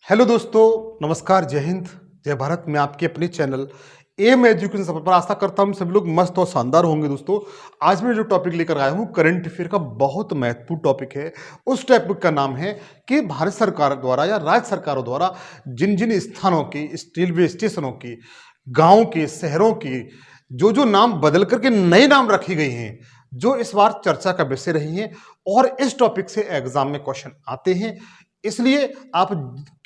Hello दोस्तों, नमस्कार, जय हिंद, जय भारत। मैं आपके अपने चैनल एम एजुकेशन सफर पर आशा करता हूँ सभी लोग मस्त और शानदार होंगे। दोस्तों, आज मैं जो टॉपिक लेकर आया हूँ करंट अफेयर का बहुत महत्वपूर्ण टॉपिक है। उस टॉपिक का नाम है कि भारत सरकार द्वारा या राज्य सरकारों द्वारा जिन जिन स्थानों की, रेलवे स्टेशनों की, गाँव के, शहरों की जो जो नाम बदल करके नए नाम रखे गए हैं, जो इस बार चर्चा का विषय रही हैं और इस टॉपिक से एग्जाम में क्वेश्चन आते हैं। इसलिए आप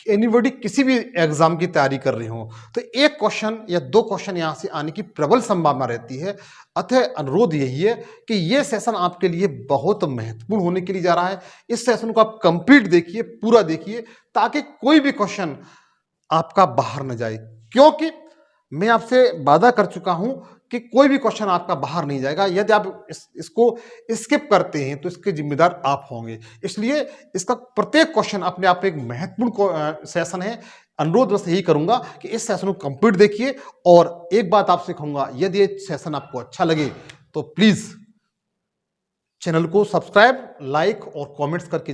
एनीबॉडी किसी भी एग्जाम की तैयारी कर रहे हो तो एक क्वेश्चन या दो क्वेश्चन यहां से आने की प्रबल संभावना रहती है। अतः अनुरोध यही है कि यह सेशन आपके लिए बहुत महत्वपूर्ण होने के लिए जा रहा है। इस सेशन को आप कंप्लीट देखिए, पूरा देखिए, ताकि कोई भी क्वेश्चन आपका बाहर न जाए। क्योंकि मैं आपसे वादा कर चुका हूं कि कोई भी क्वेश्चन आपका बाहर नहीं जाएगा। यदि आप इसको स्किप करते हैं तो इसके जिम्मेदार आप होंगे। इसलिए इसका प्रत्येक क्वेश्चन अपने आप एक महत्वपूर्ण सेशन है। अनुरोध बस यही करूंगा कि इस सेशन को कंप्लीट देखिए। और एक बात आपसे कहूंगा, यदि ये सेशन आपको अच्छा लगे तो प्लीज चैनल को सब्सक्राइब, लाइक और कमेंट्स करके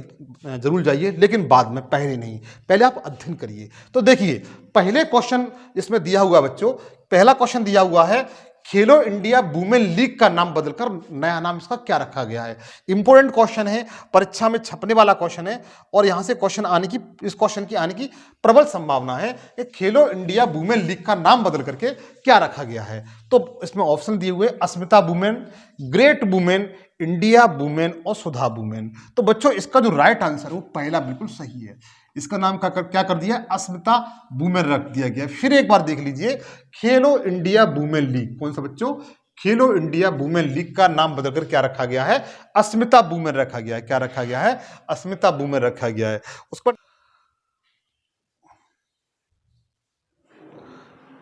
जरूर जाइए, लेकिन बाद में, पहले नहीं। पहले आप अध्ययन करिए। तो देखिए, पहले क्वेश्चन इसमें दिया हुआ बच्चों, पहला क्वेश्चन दिया हुआ है खेलो इंडिया वुमेन लीग का नाम बदलकर नया नाम इसका क्या रखा गया है। इंपॉर्टेंट क्वेश्चन है, परीक्षा में छपने वाला क्वेश्चन है और यहां से क्वेश्चन आने की, इस क्वेश्चन की आने की प्रबल संभावना है कि खेलो इंडिया वुमेन लीग का नाम बदल करके क्या रखा गया है। तो इसमें ऑप्शन दिए हुए Asmita women, great women, India women और सुधा वुमेन। तो बच्चों, इसका जो राइट आंसर है वो पहला बिल्कुल सही है। इसका नाम क्या कर दिया, अस्मिता वुमेन रख दिया गया। फिर एक बार देख लीजिए, खेलो इंडिया वुमेन लीग, कौन सा बच्चों, खेलो इंडिया वुमेन लीग का नाम बदलकर क्या रखा गया है, अस्मिता वुमेन रखा गया है। क्या रखा गया है, अस्मिता वुमेन रखा गया है। उसको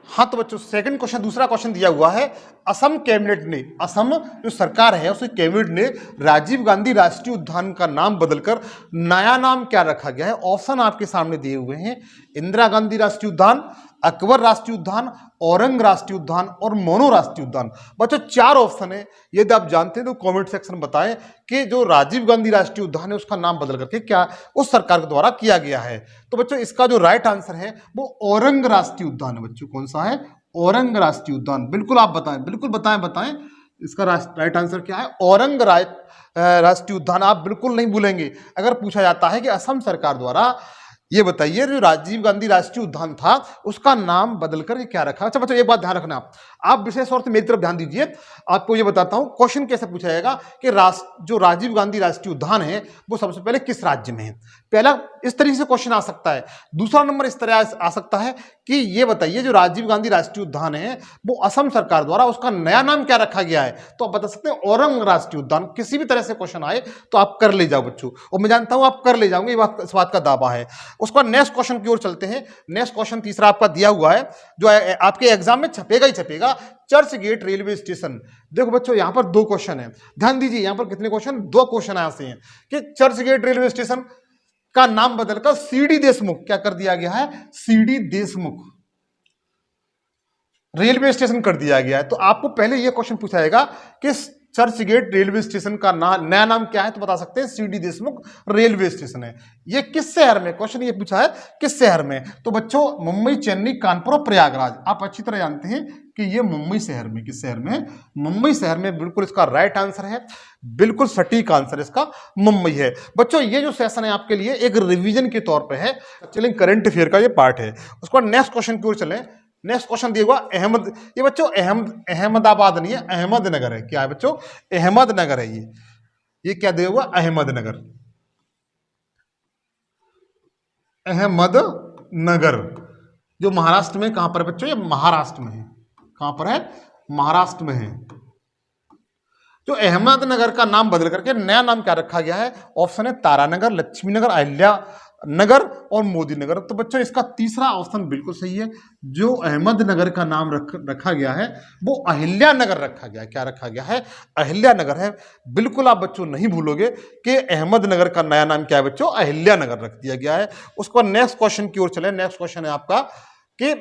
हाँ, तो बच्चों सेकंड क्वेश्चन, दूसरा क्वेश्चन दिया हुआ है, असम कैबिनेट ने, असम जो सरकार है उसकी कैबिनेट ने राजीव गांधी राष्ट्रीय उद्यान का नाम बदलकर नया नाम क्या रखा गया है। ऑप्शन आपके सामने दिए हुए हैं, इंदिरा गांधी राष्ट्रीय उद्यान, अकबर राष्ट्रीय उद्यान, औरंग राष्ट्रीय उद्यान और मोनो राष्ट्रीय उद्यान। बच्चों, चार ऑप्शन है। यदि आप जानते हैं तो कमेंट सेक्शन में बताएं कि जो राजीव गांधी राष्ट्रीय उद्यान है उसका नाम बदल करके क्या उस सरकार के द्वारा किया गया है। तो बच्चों, इसका जो राइट आंसर है वो औरंग राष्ट्रीय उद्यान है। बच्चों, कौन सा है, औरंग राष्ट्रीय उद्यान। बिल्कुल आप बताएं, बिल्कुल बताएं इसका राइट आंसर क्या है, औरंग राष्ट्रीय उद्यान। आप बिल्कुल नहीं भूलेंगे। अगर पूछा जाता है कि असम सरकार द्वारा ये बताइए जो राजीव गांधी राष्ट्रीय उद्यान था उसका नाम बदल कर क्या रखा। अच्छा बच्चों, एक बात ध्यान रखना, आप विशेष तौर से मेरी तरफ ध्यान दीजिए। आपको ये बताता हूं क्वेश्चन कैसे पूछा जाएगा कि जो राजीव गांधी राष्ट्रीय उद्यान है वो सबसे पहले किस राज्य में है। पहला इस तरीके से क्वेश्चन आ सकता है। दूसरा नंबर इस तरह आ सकता है कि ये बताइए जो राजीव गांधी राष्ट्रीय उद्यान है वो असम सरकार द्वारा उसका नया नाम क्या रखा गया है। तो आप बता सकते हैं औरंग राष्ट्रीय उद्यान। किसी भी तरह से क्वेश्चन आए तो आप कर ले जाओ बच्चों, और मैं जानता हूं आप कर ले जाओगे, इस बात का दावा है। उसका नेक्स्ट क्वेश्चन की ओर चलते हैं। नेक्स्ट क्वेश्चन तीसरा आपका दिया हुआ है जो आपके एग्जाम में छपेगा ही छपेगा, चर्च गेट रेलवे स्टेशन। देखो बच्चों, यहां पर दो क्वेश्चन है, ध्यान दीजिए। यहां पर कितने क्वेश्चन, दो क्वेश्चन यहां से हैं कि चर्च गेट रेलवे स्टेशन का नाम बदलकर सीडी देशमुख क्या कर दिया गया है, सीडी देशमुख रेलवे स्टेशन कर दिया गया है। तो आपको पहले यह क्वेश्चन पूछा जाएगा कि चर्च गेट रेलवे स्टेशन का नया नाम क्या है, तो बता सकते हैं सीडी देशमुख रेलवे स्टेशन है। ये किस शहर में, क्वेश्चन ये पूछा है किस शहर में। तो बच्चों, मुंबई, चेन्नई, कानपुर और प्रयागराज। आप अच्छी तरह जानते हैं कि ये मुंबई शहर में, किस शहर में, मुंबई शहर में। बिल्कुल इसका राइट आंसर है, बिल्कुल सटीक आंसर इसका मुंबई है। बच्चों, ये जो सेशन है आपके लिए एक रिवीजन के तौर पे है। चलिए, करंट अफेयर का ये पार्ट है। उसके बाद नेक्स्ट क्वेश्चन की ओर चलें। नेक्स्ट क्वेश्चन दिया हुआ ये बच्चों अहमदाबाद नहीं है, अहमदनगर है। क्या है बच्चों, अहमदनगर है। ये क्या दिया हुआ, अहमदनगर, अहमदनगर जो महाराष्ट्र में, कहां पर है बच्चों, ये महाराष्ट्र में है। कहां पर है, महाराष्ट्र में है। जो अहमदनगर का नाम बदल करके नया नाम क्या रखा गया है। ऑप्शन है तारानगर, लक्ष्मीनगर, अहिल्या नगर और मोदी नगर। तो बच्चों, इसका तीसरा ऑप्शन बिल्कुल सही है। जो अहमदनगर का नाम रखा गया है वो अहिल्या नगर रखा गया है। क्या रखा गया है, अहिल्या नगर है। बिल्कुल आप बच्चों नहीं भूलोगे कि अहमदनगर का नया नाम क्या है बच्चों, अहिल्या नगर रख दिया गया है। उसको नेक्स्ट क्वेश्चन की ओर चले। नेक्स्ट क्वेश्चन है आपका कि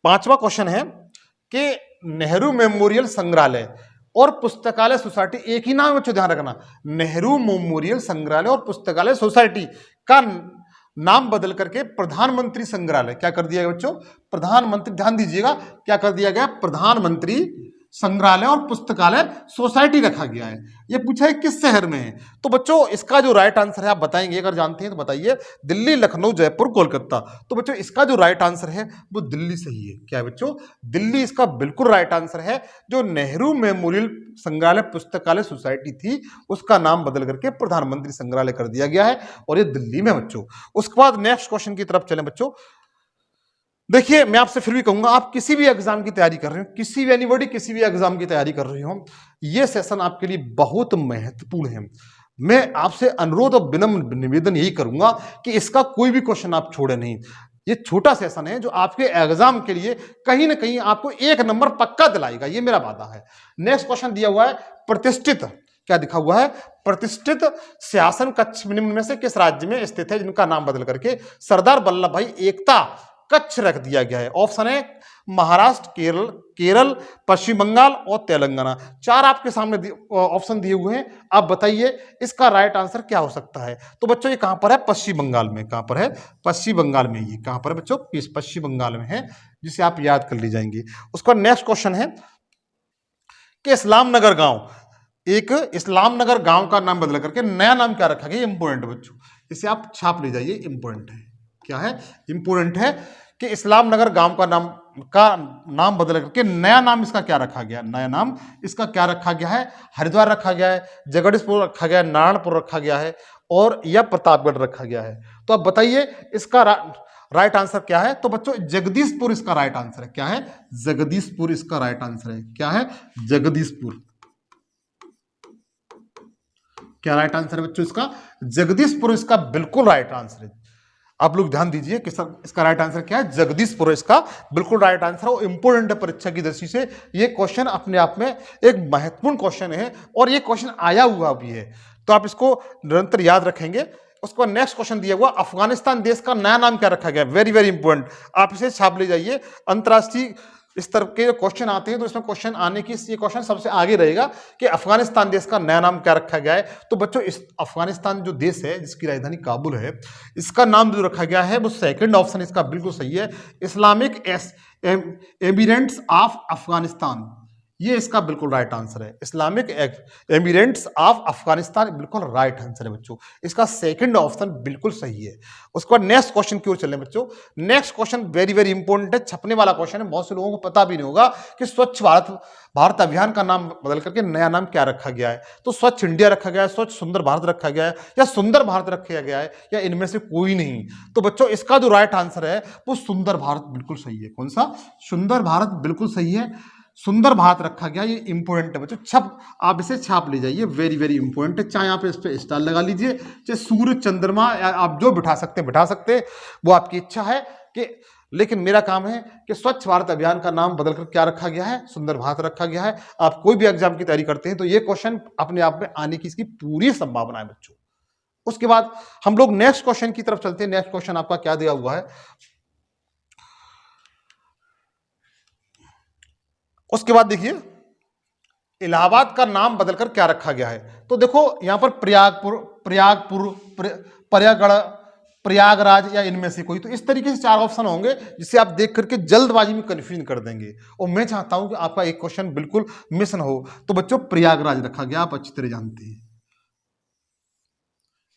पांचवा क्वेश्चन है कि नेहरू मेमोरियल संग्रहालय और पुस्तकालय सोसाइटी, एक ही नाम बच्चों ध्यान रखना, नेहरू मेमोरियल संग्रहालय और पुस्तकालय सोसाइटी का नाम बदल करके प्रधानमंत्री संग्रहालय क्या कर दिया गया बच्चों, प्रधानमंत्री, ध्यान दीजिएगा क्या कर दिया गया, प्रधानमंत्री संग्रहालय और पुस्तकालय सोसाइटी रखा गया है। ये पूछा है किस शहर में है, तो बच्चों इसका जो राइट आंसर है आप बताएंगे, अगर जानते हैं तो बताइए, दिल्ली, लखनऊ, जयपुर, कोलकाता। तो बच्चों इसका जो राइट आंसर है वो दिल्ली सही है। क्या है बच्चों, दिल्ली इसका बिल्कुल राइट आंसर है। जो नेहरू मेमोरियल संग्रहालय पुस्तकालय सोसाइटी थी उसका नाम बदल करके प्रधानमंत्री संग्रहालय कर दिया गया है और ये दिल्ली में बच्चों। उसके बाद नेक्स्ट क्वेश्चन की तरफ चलें बच्चों। देखिए मैं आपसे फिर भी कहूंगा, आप किसी भी एग्जाम की तैयारी कर रहे हो, किसी भी एनीबॉडी किसी भी एग्जाम की तैयारी कर रही हो, ये सेशन आपके लिए बहुत महत्वपूर्ण है। मैं आपसे अनुरोध और विनम्र निवेदन यही करूंगा कि इसका कोई भी क्वेश्चन आप छोड़े नहीं। ये छोटा सेशन है जो आपके एग्जाम के लिए कहीं ना कहीं आपको 1 नंबर पक्का दिलाएगा, ये मेरा वादा है। नेक्स्ट क्वेश्चन दिया हुआ है, प्रतिष्ठित, क्या दिखा हुआ है, प्रतिष्ठित शासन कक्ष निम्न में से किस राज्य में स्थित है जिनका नाम बदल करके सरदार वल्लभ भाई एकता कच्छ रख दिया गया है। ऑप्शन है महाराष्ट्र, केरल, पश्चिम बंगाल और तेलंगाना। 4 आपके सामने ऑप्शन दिए हुए हैं, आप बताइए इसका राइट आंसर क्या हो सकता है। तो बच्चों ये कहां पर है, पश्चिम बंगाल में। कहां पर है, पश्चिम बंगाल में। ये कहां पर है बच्चों, पश्चिम बंगाल में है, जिसे आप याद कर ली जाएंगे। उसका नेक्स्ट क्वेश्चन है कि इस्लाम नगर गांव, एक इस्लाम नगर गांव का नाम बदल करके नया नाम क्या रखा गया, इंपोर्टेंट बच्चों, इसे आप छाप ले जाइए, इंपोर्टेंट है। क्या है, इंपोर्टेंट है कि इस्लाम नगर गांव का नाम बदल करके नया नाम इसका क्या रखा गया, नया नाम इसका क्या रखा गया है, हरिद्वार रखा गया है, जगदीशपुर रखा गया है, नारायणपुर रखा गया है और या प्रतापगढ़ रखा गया है। तो आप बताइए इसका राइट आंसर क्या है। तो बच्चों जगदीशपुर इसका राइट आंसर है। क्या है, जगदीशपुर इसका राइट आंसर है। क्या है, जगदीशपुर। क्या राइट आंसर है बच्चों इसका, जगदीशपुर इसका बिल्कुल राइट आंसर है। आप लोग ध्यान दीजिए कि इसका राइट आंसर क्या है, जगदीशपुर इसका बिल्कुल राइट आंसर है। इंपोर्टेंट है परीक्षा की दृष्टि से, ये क्वेश्चन अपने आप में एक महत्वपूर्ण क्वेश्चन है और ये क्वेश्चन आया हुआ भी है, तो आप इसको निरंतर याद रखेंगे। उसको नेक्स्ट क्वेश्चन दिया हुआ, अफगानिस्तान देश का नया नाम क्या रखा गया, वेरी वेरी इंपॉर्टेंट, आप इसे छाप ले जाइए। अंतरराष्ट्रीय इस तरह के क्वेश्चन आते हैं तो इसमें क्वेश्चन आने की ये क्वेश्चन सबसे आगे रहेगा कि अफगानिस्तान देश का नया नाम क्या रखा गया है। तो बच्चों इस अफगानिस्तान जो देश है जिसकी राजधानी काबुल है, इसका नाम जो रखा गया है वो सेकंड ऑप्शन इसका बिल्कुल सही है, इस्लामिक एमिरेट्स ऑफ अफगानिस्तान। ये इसका बिल्कुल राइट आंसर है, इस्लामिक एमिरेट्स ऑफ अफगानिस्तान बिल्कुल राइट आंसर है बच्चों, इसका सेकंड ऑप्शन बिल्कुल सही है। उसके बाद नेक्स्ट क्वेश्चन की ओर चलें बच्चों। Next question very very important है, छपने वाला क्वेश्चन है, बहुत से लोगों को पता भी नहीं होगा कि स्वच्छ भारत अभियान का नाम बदल करके नया नाम क्या रखा गया है। तो स्वच्छ इंडिया रखा गया है, स्वच्छ सुंदर भारत रखा गया है, या सुंदर भारत रखा गया है, या इनमें से कोई नहीं। तो बच्चों इसका जो राइट आंसर है वो सुंदर भारत बिल्कुल सही है। कौन सा, सुंदर भारत बिल्कुल सही है, सुंदर भारत रखा गया। ये इंपॉर्टेंट है बच्चों, आप इसे छाप ले जाइए, वेरी वेरी इंपॉर्टेंट है। चाहे आप इस पे स्टार लगा लीजिए, चाहे सूर्य चंद्रमा आप जो बिठा सकते हैं, वो आपकी इच्छा है कि, लेकिन मेरा काम है कि स्वच्छ भारत अभियान का नाम बदलकर क्या रखा गया है, सुंदर भारत रखा गया है। आप कोई भी एग्जाम की तैयारी करते हैं तो ये क्वेश्चन अपने आप में आने की इसकी पूरी संभावना है बच्चों। उसके बाद हम लोग नेक्स्ट क्वेश्चन की तरफ चलते हैं। नेक्स्ट क्वेश्चन आपका क्या दिया हुआ है, उसके बाद देखिए इलाहाबाद का नाम बदलकर क्या रखा गया है। तो देखो यहां पर प्रयागराज या इनमें से कोई, तो इस तरीके से 4 ऑप्शन होंगे जिसे आप देख करके जल्दबाजी में कंफ्यूजन कर देंगे, और मैं चाहता हूं कि आपका एक क्वेश्चन बिल्कुल मिस न हो। तो बच्चों प्रयागराज रखा गया, आप अच्छी तरह जानते हैं,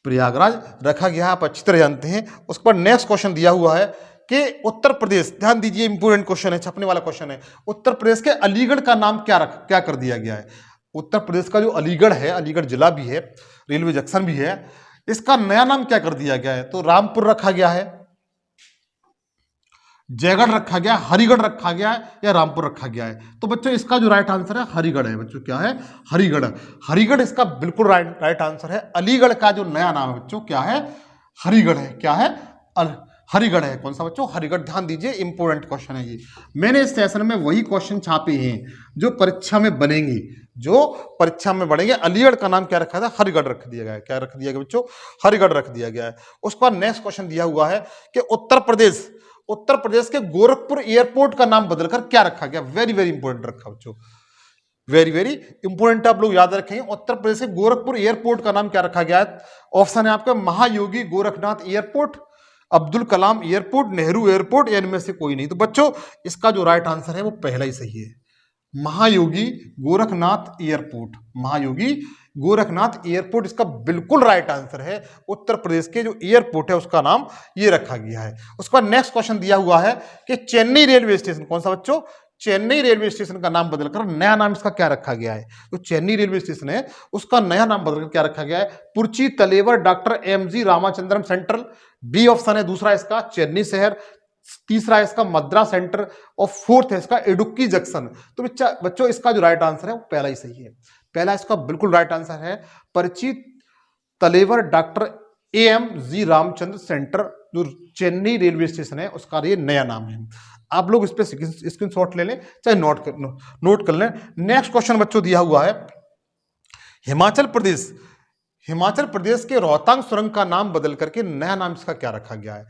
प्रयागराज रखा गया, आप अच्छी तरह जानते हैं। उस पर नेक्स्ट क्वेश्चन दिया हुआ है कि उत्तर प्रदेश, ध्यान दीजिए इंपोर्टेंट क्वेश्चन है, छपने वाला क्वेश्चन है, उत्तर प्रदेश के अलीगढ़ का नाम क्या कर दिया गया है। उत्तर प्रदेश का जो अलीगढ़ है, अलीगढ़ जिला भी है, रेलवे जंक्शन भी है, इसका नया नाम क्या कर दिया गया है। तो रामपुर रखा गया है, जयगढ़ रखा गया, हरिगढ़ रखा गया है, या रामपुर रखा गया है। तो बच्चों इसका जो राइट आंसर है हरिगढ़ है बच्चों। क्या है, हरिगढ़। हरिगढ़ इसका बिल्कुल राइट आंसर है। अलीगढ़ का जो नया नाम है बच्चों क्या है, हरिगढ़ है। क्या है, हरिगढ़ है। कौन सा बच्चों, हरिगढ़। ध्यान दीजिए इंपोर्टेंट क्वेश्चन है ये, मैंने इस सेशन में वही क्वेश्चन छापे हैं जो परीक्षा में बनेंगे, अलीगढ़ का नाम क्या रखा था, हरिगढ़ रख दिया गया है। क्या रख दिया गया बच्चों, हरिगढ़ रख दिया गया है। उसके बाद नेक्स्ट क्वेश्चन दिया हुआ है कि उत्तर प्रदेश के गोरखपुर एयरपोर्ट का नाम बदलकर क्या रखा गया। वेरी वेरी इंपोर्टेंट रखा बच्चों, वेरी वेरी इंपोर्टेंट, आप लोग याद रखेंगे। उत्तर प्रदेश के गोरखपुर एयरपोर्ट का नाम क्या रखा गया है। ऑप्शन है आपका महायोगी Gorakhnath airport, Abdul Kalam airport, Nehru airport, या इनमें से कोई नहीं। तो बच्चों इसका जो राइट आंसर है वो पहला ही सही है, महायोगी गोरखनाथ एयरपोर्ट। महायोगी गोरखनाथ एयरपोर्ट इसका बिल्कुल राइट आंसर है। उत्तर प्रदेश के जो एयरपोर्ट है उसका नाम ये रखा गया है। उसका नेक्स्ट क्वेश्चन दिया हुआ है कि चेन्नई रेलवे स्टेशन, कौन सा बच्चों, चेन्नई रेलवे स्टेशन का नाम बदलकर नया नाम इसका क्या रखा गया है। तो चेन्नई रेलवे स्टेशन है उसका नया नाम बदलकर क्या रखा गया है, Puratchi Thalaivar doctor MG Ramachandran central, B option है दूसरा इसका चेन्नई शहर, तीसरा है इसका मद्रास सेंटर, और फोर्थ है इसका इडुक्की जंक्शन। तो बच्चों इसका जो राइट आंसर है वो पहला ही सही है। पहला इसका बिल्कुल राइट आंसर है Puratchi Thalaivar doctor M G Ramachandran central, जो चेन्नई रेलवे स्टेशन है उसका ये नया नाम है। आप लोग इस पे स्क्रीनशॉट ले लें, चाहे नोट कर लें। नेक्स्ट क्वेश्चन बच्चों दिया हुआ है, हिमाचल प्रदेश के रोहतांग सुरंग का नाम बदल करके नया नाम इसका क्या रखा गया है।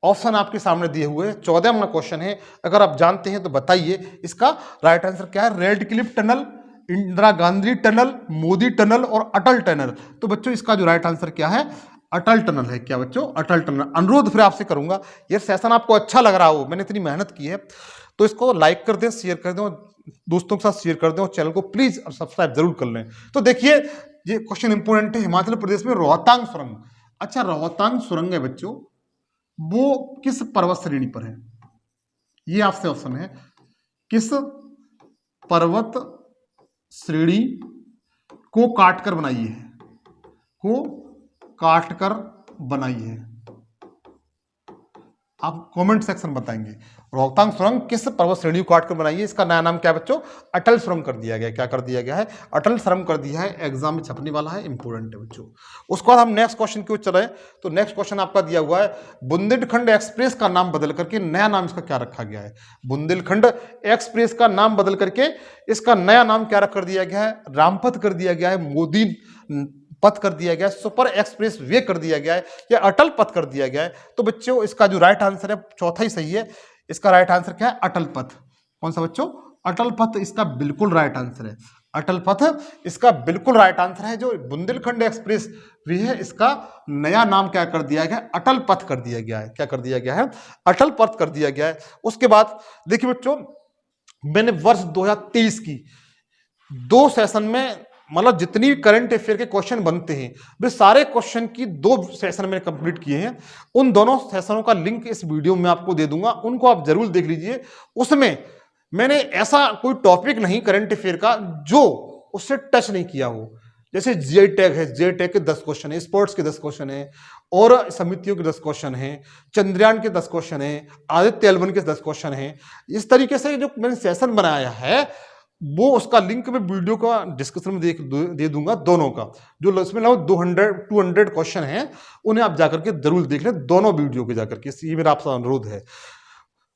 ऑप्शन आपके सामने दिए हुए हैं, 14 नंबर क्वेश्चन है। अगर आप जानते हैं तो बताइए इसका राइट आंसर क्या है। Red Cliff tunnel, Indira Gandhi tunnel, Modi tunnel और अटल टनल। तो बच्चों इसका जो राइट आंसर क्या है, अटल टनल है। क्या बच्चों, अटल टनल। अनुरोध फिर आपसे करूंगा, ये सेशन आपको अच्छा लग रहा हो, मैंने इतनी मेहनत की है, तो इसको लाइक कर दें, शेयर कर दें, दोस्तों के साथ शेयर कर दें, और चैनल को प्लीज सब्सक्राइब जरूर कर लें। तो देखिए ये क्वेश्चन इंपोर्टेंट है, हिमाचल प्रदेश में रोहतांग सुरंग। अच्छा, रोहतांग सुरंग है बच्चों, वो किस पर्वत श्रेणी पर है, ये आपसे ऑप्शन है, किस पर्वत श्रेणी को काटकर बनाई है, को काटकर बनाई है। आप कमेंट सेक्शन बताएंगे रोहतांग सुरंग किस पर्वत श्रेणी को काटकर बनाई है। इसका नया नाम क्या है बच्चों, अटल सुरंग कर दिया गया। क्या कर दिया गया है, अटल सुरंग कर दिया है। एग्जाम में छपने वाला है, इंपोर्टेंट है बच्चों। उसके बाद हम नेक्स्ट क्वेश्चन की ओर चले, तो नेक्स्ट क्वेश्चन आपका दिया हुआ है, बुंदेलखंड एक्सप्रेस का नाम बदल करके नया नाम इसका क्या रखा गया है। बुंदेलखंड एक्सप्रेस का नाम बदल करके इसका नया नाम क्या कर दिया गया है, रामपथ कर दिया गया है, मोदी पथ कर दिया गया है, सुपर एक्सप्रेस वे कर दिया गया है, या अटल पथ कर दिया गया है। तो बच्चों इसका जो राइट आंसर है चौथा ही सही है। इसका राइट आंसर क्या है, अटल पथ। कौन सा बच्चों, अटल पथ इसका बिल्कुल राइट आंसर है। अटल पथ इसका बिल्कुल राइट आंसर है। जो बुंदेलखंड एक्सप्रेस वे है इसका नया नाम क्या कर दिया गया, अटल पथ कर दिया गया है। क्या कर दिया गया है, अटल पथ कर दिया गया है। उसके बाद देखिए बच्चों, मैंने वर्ष 2023 की 2 सेशन में, मतलब जितनी करंट अफेयर के क्वेश्चन बनते हैं वे सारे क्वेश्चन की 2 सेशन मैंने कंप्लीट किए हैं। उन दोनों सेशनों का लिंक इस वीडियो में आपको दे दूंगा, उनको आप जरूर देख लीजिए। उसमें मैंने ऐसा कोई टॉपिक नहीं करंट अफेयर का जो उससे टच नहीं किया हो। जैसे जे टैग है, जे टैग के 10 क्वेश्चन है, स्पोर्ट्स के 10 क्वेश्चन है, और समितियों के 10 क्वेश्चन है, चंद्रयान के 10 क्वेश्चन है, आदित्य एल1 के 10 क्वेश्चन है। इस तरीके से जो मैंने सेशन बनाया है वो उसका लिंक मैं वीडियो का डिस्क्रिप्शन में दे दूंगा, दोनों का। जो इसमें लगभग 200 क्वेश्चन हैं, उन्हें आप जाकर के जरूर देख लें, दोनों वीडियो के जाकर के। ये मेरा आपसे अनुरोध है।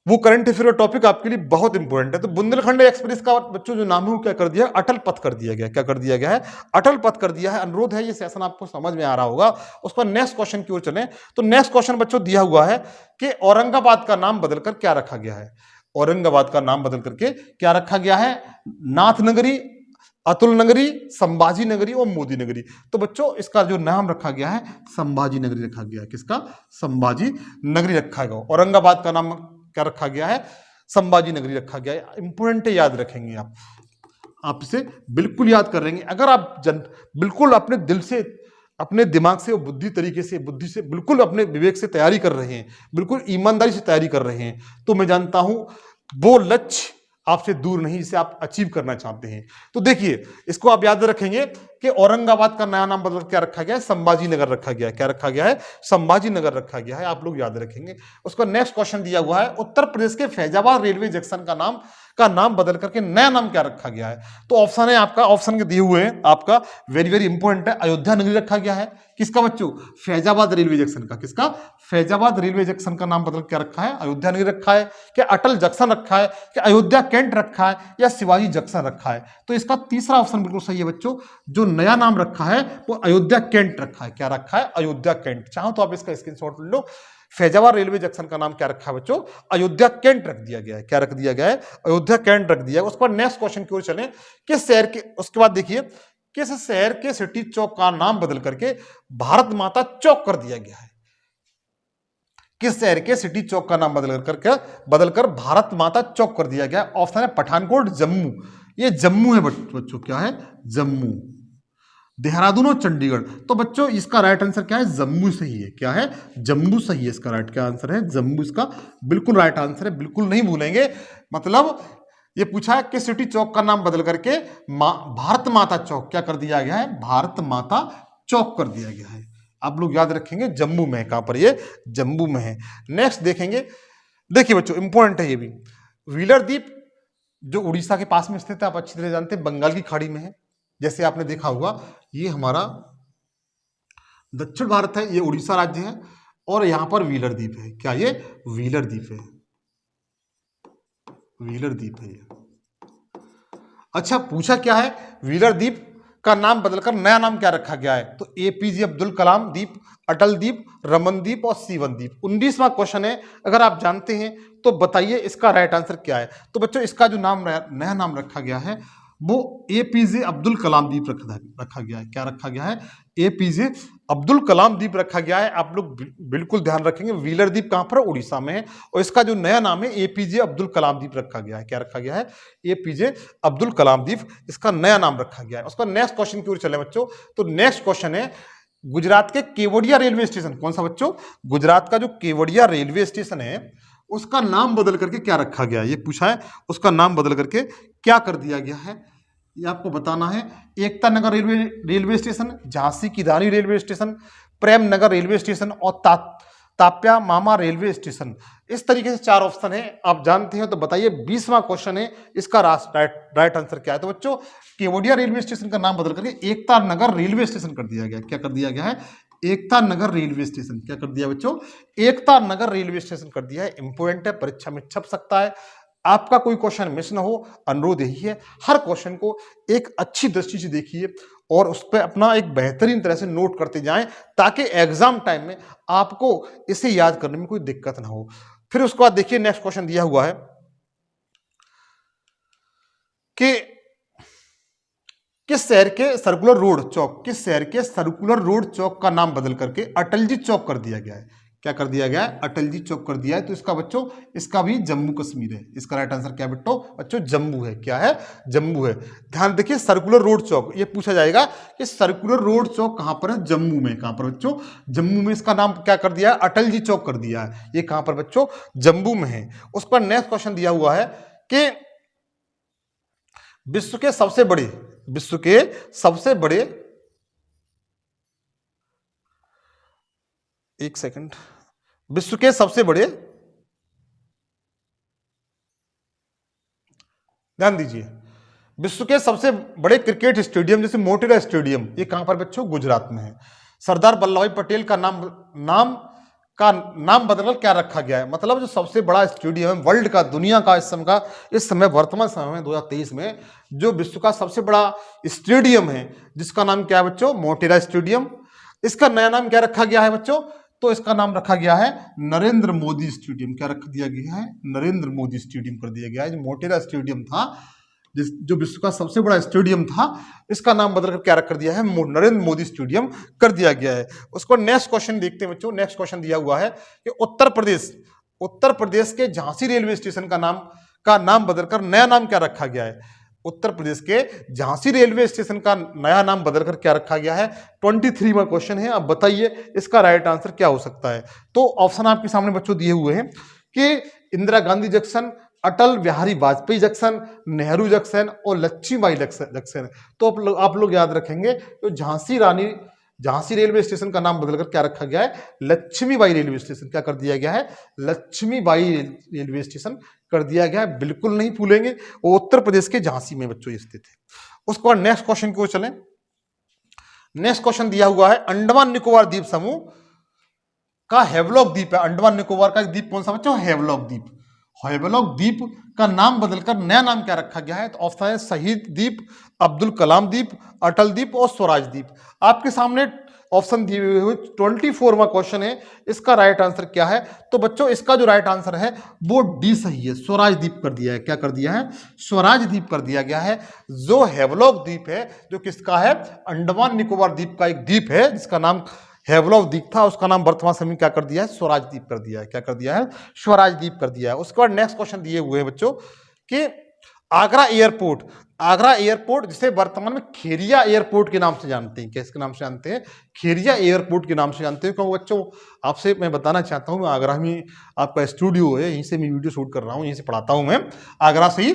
वो करंट अफेयर का टॉपिक आपके लिए बहुत इंपॉर्टेंट है। तो बुंदेलखंड एक्सप्रेस का बच्चों जो नाम है वो क्या कर दिया, अटल पथ कर दिया गया। क्या कर दिया गया है, अटल पथ कर दिया है। अनुरोध है ये सेशन आपको समझ में आ रहा होगा। उस पर नेक्स्ट क्वेश्चन की ओर चलें। तो नेक्स्ट क्वेश्चन बच्चों दिया हुआ है कि औरंगाबाद का नाम बदलकर क्या रखा गया है। औरंगाबाद का नाम बदल करके क्या रखा गया है, नाथ नगरी, अतुल नगरी, संभाजी नगरी और मोदी नगरी। तो बच्चों इसका जो नाम रखा गया है संभाजी नगरी रखा गया है। किसका, संभाजी नगरी रखा गया। औरंगाबाद का नाम क्या रखा गया है, संभाजी नगरी रखा गया है। इंपोर्टेंट है, याद रखेंगे आप इसे बिल्कुल याद कर लेंगे। अगर आप बिल्कुल अपने दिल से, अपने दिमाग से और बुद्धि से बिल्कुल अपने विवेक से तैयारी कर रहे हैं, बिल्कुल ईमानदारी से तैयारी कर रहे हैं, तो मैं जानता हूं वो लक्ष्य आपसे दूर नहीं जिसे आप अचीव करना चाहते हैं। तो देखिए इसको आप याद रखेंगे कि औरंगाबाद का नया नाम बदल क्या रखा गया है, संभाजी नगर रखा गया है। क्या रखा गया है, संभाजी नगर रखा गया है। आप लोग याद रखेंगे। उसका नेक्स्ट क्वेश्चन दिया हुआ है, उत्तर प्रदेश के फैजाबाद रेलवे जंक्शन का नाम बदल करके नया नाम क्या रखा गया है। तो ऑप्शन है आपका, ऑप्शन के दिए हुए हैं आपका, वेरी वेरी इंपॉर्टेंट है। अयोध्या नगरी रखा गया है। किसका बच्चों, फैजाबाद रेलवे जंक्शन का। किसका, फैजाबाद रेलवे जंक्शन का नाम बदल क्या रखा है, अयोध्या नगरी रखा है, क्या अटल जंक्शन रखा है, क्या अयोध्या कैंट रखा है, या शिवाजी जंक्शन रखा है। तो इसका तीसरा ऑप्शन बिल्कुल सही है बच्चों। जो नया नाम रखा है वो अयोध्या कैंट रखा है। क्या रखा है, अयोध्या कैंट। चाहो तो आप इसका स्क्रीनशॉट ले लो। फैजाबाद रेलवे जंक्शन का नाम क्या रखा है बच्चों, अयोध्या कैंट रख दिया गया है। क्या रख दिया गया है, अयोध्या कैंट रख दिया है। उस पर नेक्स्ट क्वेश्चन की ओर चलें। किस शहर के, उसके बाद देखिए, किस शहर के सिटी चौक का नाम बदल करके भारत माता चौक कर दिया गया है। किस शहर के सिटी चौक का नाम बदलकर भारत माता चौक कर दिया गया? ऑप्शन है पठानकोट, जम्मू। ये जम्मू है बच्चों, क्या है? जम्मू। देहरादून और चंडीगढ़। तो बच्चों इसका राइट आंसर क्या है? जम्मू सही है। क्या है? जम्मू सही है। इसका राइट क्या आंसर है? जम्मू इसका बिल्कुल राइट आंसर है, बिल्कुल नहीं भूलेंगे। मतलब ये पूछा है कि सिटी चौक का नाम बदल करके भारत माता चौक क्या कर दिया गया है? भारत माता चौक कर दिया गया है। आप लोग याद रखेंगे जम्मू में है। कहां पर? ये जम्मू में है। नेक्स्ट देखेंगे, देखिए बच्चों इंपॉर्टेंट है ये भी। व्हीलर द्वीप जो उड़ीसा के पास में स्थित है, आप अच्छी तरह जानते हैं, बंगाल की खाड़ी में है। जैसे आपने देखा होगा ये हमारा दक्षिण भारत है, ये उड़ीसा राज्य है, और यहां पर व्हीलर द्वीप है। क्या ये? व्हीलर द्वीप है। व्हीलर द्वीप है ये। अच्छा पूछा क्या है? व्हीलर द्वीप का नाम बदलकर नया नाम क्या रखा गया है? तो एपीजे अब्दुल कलाम द्वीप, अटल द्वीप, रमन द्वीप और सीवन द्वीप। 19वां क्वेश्चन है, अगर आप जानते हैं तो बताइए इसका राइट आंसर क्या है? तो बच्चों इसका जो नया नाम रखा गया है वो एपीजे अब्दुल कलाम द्वीप रखा गया है। क्या रखा गया है? एपीजे अब्दुल कलाम द्वीप रखा गया है। आप लोग बिल्कुल ध्यान रखेंगे, व्हीलर द्वीप कहां पर? उड़ीसा में है, और इसका जो नया नाम है एपीजे अब्दुल कलाम द्वीप रखा गया है। क्या रखा गया है? एपीजे अब्दुल कलाम द्वीप इसका नया नाम रखा गया है। उसका नेक्स्ट क्वेश्चन की ओर चले बच्चों। तो नेक्स्ट क्वेश्चन है, गुजरात के केवड़िया रेलवे स्टेशन, कौन सा बच्चों? गुजरात का जो केवड़िया रेलवे स्टेशन है उसका नाम बदल करके क्या रखा गया है? ये पूछा है, उसका नाम बदल करके क्या कर दिया गया है ये आपको बताना है। एकता नगर रेलवे स्टेशन, झांसी की रानी railway station, Prem Nagar railway station और ताप्या मामा रेलवे स्टेशन। इस तरीके से 4 ऑप्शन है, आप जानते हैं। तो बताइए 20वां क्वेश्चन है, इसका राइट आंसर क्या है? तो बच्चों केवड़िया रेलवे स्टेशन का नाम बदल करके एकता नगर रेलवे स्टेशन कर दिया गया। क्या कर दिया गया है? Ekta Nagar railway station. क्या कर दिया बच्चों? एकता नगर रेलवे स्टेशन कर दिया है। इंपोर्टेंट है, परीक्षा में छप सकता है। आपका कोई क्वेश्चन मिस ना हो, अनुरोध यही है, हर क्वेश्चन को एक अच्छी दृष्टि से देखिए और उस पर अपना एक बेहतरीन तरह से नोट करते जाएं, ताकि एग्जाम टाइम में आपको इसे याद करने में कोई दिक्कत ना हो। फिर उसके बाद देखिए नेक्स्ट क्वेश्चन दिया हुआ है कि किस शहर के सर्कुलर रोड चौक का नाम बदल करके अटल जी चौक कर दिया गया है? क्या कर दिया गया है? अटल जी चौक कर दिया है। तो इसका बच्चों इसका भी जम्मू कश्मीर है। इसका राइट आंसर क्या बच्चों? जम्मू है। क्या है? जम्मू है। ध्यान देखिए, सर्कुलर रोड चौक, ये पूछा जाएगा कि सर्कुलर रोड चौक कहां पर है? जम्मू में। कहां पर बच्चों? जम्मू में। इसका नाम क्या कर दिया है? अटल जी चौक कर दिया है। ये कहां पर बच्चों? जम्मू में है। उस पर नेक्स्ट क्वेश्चन दिया हुआ है कि विश्व के सबसे बड़े एक सेकंड, विश्व के सबसे बड़े, ध्यान दीजिए, विश्व के सबसे बड़े क्रिकेट स्टेडियम जैसे मोटेरा स्टेडियम, ये कहां पर बच्चों? गुजरात में है। सरदार वल्लभ भाई पटेल का नाम बदलकर क्या रखा गया है? मतलब जो सबसे बड़ा स्टेडियम है वर्ल्ड का, दुनिया का, इस समय वर्तमान समय में 2023 में जो विश्व का सबसे बड़ा स्टेडियम है, जिसका नाम क्या है बच्चों? मोटेरा स्टेडियम। इसका नया नाम क्या रखा गया है बच्चों? तो इसका नाम रखा गया है नरेंद्र मोदी स्टेडियम। क्या रख दिया गया है? नरेंद्र मोदी स्टेडियम कर दिया गया है। जो मोटेरा स्टेडियम था, जो विश्व का सबसे बड़ा स्टेडियम था, इसका नाम बदलकर क्या कर दिया है? नरेंद्र मोदी स्टेडियम कर दिया गया है। उसको नेक्स्ट क्वेश्चन देखते हैं बच्चों। नेक्स्ट क्वेश्चन दिया हुआ है कि उत्तर प्रदेश के झांसी रेलवे स्टेशन का नाम बदलकर नया नाम क्या रखा गया है? उत्तर प्रदेश के झांसी रेलवे स्टेशन का नया नाम बदलकर क्या रखा गया है? 23वां क्वेश्चन है। अब बताइए इसका राइट आंसर क्या हो सकता है? तो ऑप्शन आपके सामने बच्चों दिए हुए हैं कि Indira Gandhi junction, Atal Bihari Vajpayee junction, Nehru junction और लक्ष्मीबाई जंक्शन। तो आप लोग याद रखेंगे, तो झांसी रेलवे स्टेशन का नाम बदलकर क्या रखा गया है? Laxmibai railway station. क्या कर दिया गया है? लक्ष्मीबाई रेलवे स्टेशन कर दिया गया है। बिल्कुल नहीं भूलेंगे, वो उत्तर प्रदेश के झांसी में बच्चों स्थित है। उसके बाद नेक्स्ट क्वेश्चन को चलें। नेक्स्ट क्वेश्चन दिया हुआ है, अंडमान निकोबार द्वीप समूह का हेवलॉक द्वीप है। अंडमान निकोबार का द्वीप कौन सा बच्चों? हेवलॉक द्वीप। हेवलॉक द्वीप का नाम बदलकर नया नाम क्या रखा गया है? तो ऑप्शन है शहीद द्वीप, अब्दुल कलाम द्वीप, अटल द्वीप और स्वराज द्वीप। आपके सामने ऑप्शन दिए हुए 24वां क्वेश्चन है, इसका राइट आंसर क्या है? तो बच्चों इसका जो राइट आंसर है वो डी सही है, स्वराज द्वीप कर दिया है। क्या कर दिया है? स्वराज द्वीप कर दिया गया है। जो हेवलॉक द्वीप है, जो किसका है? अंडमान निकोबार द्वीप का एक द्वीप है, जिसका नाम हेवलॉक द्वीप था, उसका नाम वर्तमान समय में क्या कर दिया है, स्वराज द्वीप कर दिया है। क्या कर दिया है, स्वराज द्वीप कर दिया है। उसके बाद नेक्स्ट क्वेश्चन दिए हुए हैं बच्चों कि आगरा एयरपोर्ट, आगरा एयरपोर्ट जिसे वर्तमान में खेरिया एयरपोर्ट के नाम से जानते हैं, किसके नाम से जानते हैं, खेरिया एयरपोर्ट के नाम से जानते हैं। क्योंकि बच्चों आपसे मैं बताना चाहता हूँ, आगरा में आपका स्टूडियो है, यहीं से मैं वीडियो शूट कर रहा हूँ, यहीं से पढ़ाता हूँ मैं आगरा से ही,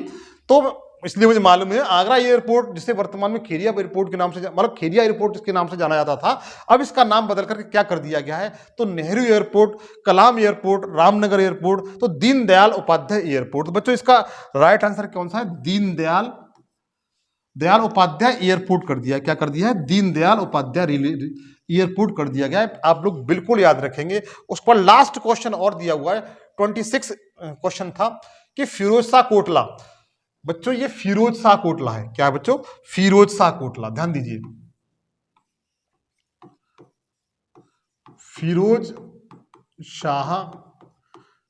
तो इसलिए मुझे मालूम है आगरा एयरपोर्ट जिसे वर्तमान में खेरिया एयरपोर्ट के नाम से, मतलब खेरिया एयरपोर्ट जिसके नाम से जाना जाता था, अब इसका नाम बदल करके क्या कर दिया गया है, तो नेहरू एयरपोर्ट, कलाम एयरपोर्ट, रामनगर एयरपोर्ट, तो दीनदयाल उपाध्याय एयरपोर्ट। तो बच्चों इसका राइट आंसर कौन सा है, दीनदयाल उपाध्याय एयरपोर्ट कर दिया। क्या कर दिया है, दीनदयाल उपाध्याय एयरपोर्ट कर दिया गया है। आप लोग बिल्कुल याद रखेंगे। उस पर लास्ट क्वेश्चन और दिया हुआ है, 26 क्वेश्चन था कि फिरोज शाह कोटला, बच्चों ये फिरोज शाह कोटला है, क्या है बच्चों, फिरोज शाह कोटला, ध्यान दीजिए, फिरोज शाह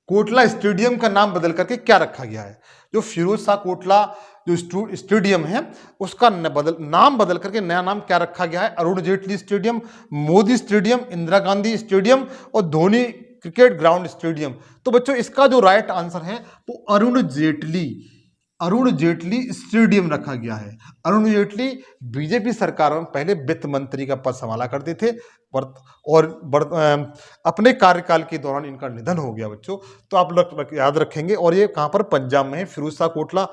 कोटला स्टेडियम का नाम बदल करके क्या रखा गया है, जो फिरोज शाह कोटला जो स्टेडियम है उसका नाम बदल करके नया नाम क्या रखा गया है, Arun Jaitley stadium, Modi stadium, Indira Gandhi stadium और धोनी क्रिकेट ग्राउंड स्टेडियम। तो बच्चों इसका जो राइट आंसर है वो अरुण जेटली स्टेडियम रखा गया है। अरुण जेटली बीजेपी सरकार में पहले वित्त मंत्री का पद संभाला करते थे और अपने कार्यकाल के दौरान इनका निधन हो गया बच्चों। तो आप लोग याद रखेंगे। और ये कहां पर, पंजाब में है। फिरोज शाह कोटला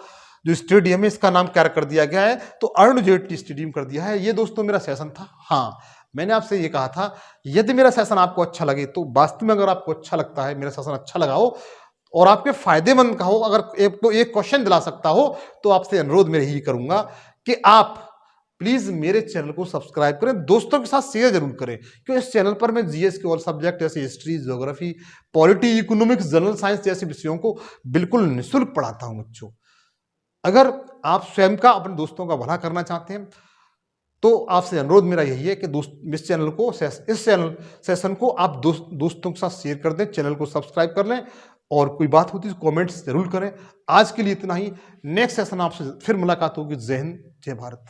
जो स्टेडियम है इसका नाम क्या कर दिया गया है, तो अरुण जेटली स्टेडियम कर दिया है। ये दोस्तों मेरा सेशन था। हाँ, मैंने आपसे ये कहा था यदि मेरा सेशन आपको अच्छा लगे, तो वास्तव में अगर आपको अच्छा लगता है, मेरा सेशन अच्छा लगा हो और आपके फायदेमंद का हो, अगर एक क्वेश्चन दिला सकता हो, तो आपसे अनुरोध मैं यही करूंगा कि आप प्लीज मेरे चैनल को सब्सक्राइब करें, दोस्तों के साथ शेयर जरूर करें, क्योंकि इस चैनल पर मैं जीएस के और सब्जेक्ट जैसे history, geography, polity, economics, general science जैसे विषयों को बिल्कुल निःशुल्क पढ़ाता हूं बच्चों। अगर आप स्वयं का, अपने दोस्तों का भला करना चाहते हैं, तो आपसे अनुरोध मेरा यही है कि इस चैनल को, इस चैनल सेशन को आप दोस्तों के साथ शेयर कर दें, चैनल को सब्सक्राइब कर लें, और कोई बात होती है तो कमेंट्स जरूर करें। आज के लिए इतना ही, नेक्स्ट सेशन आपसे फिर मुलाकात होगी। जय हिंद, जय भारत।